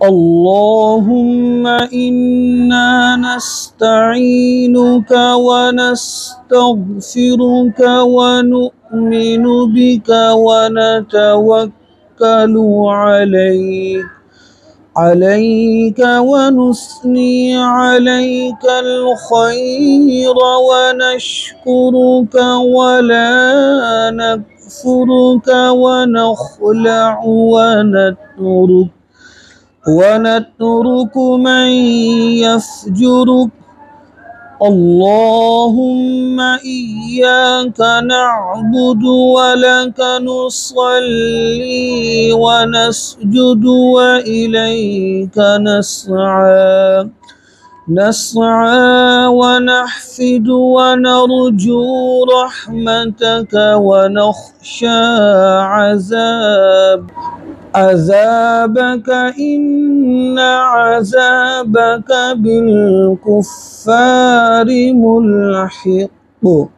اللهم إنا نستعينك ونستغفرك ونؤمن بك ونتوكل عليك ونثني عليك الخير ونشكرك ولا نكفرك ونخلع ونترك من يفجرك. اللهم إياك نعبد ولك نصلي ونسجد وإليك نسعى ونحفد ونرجو رحمتك ونخشى عذابك إن عذابك بالكفار ملحق.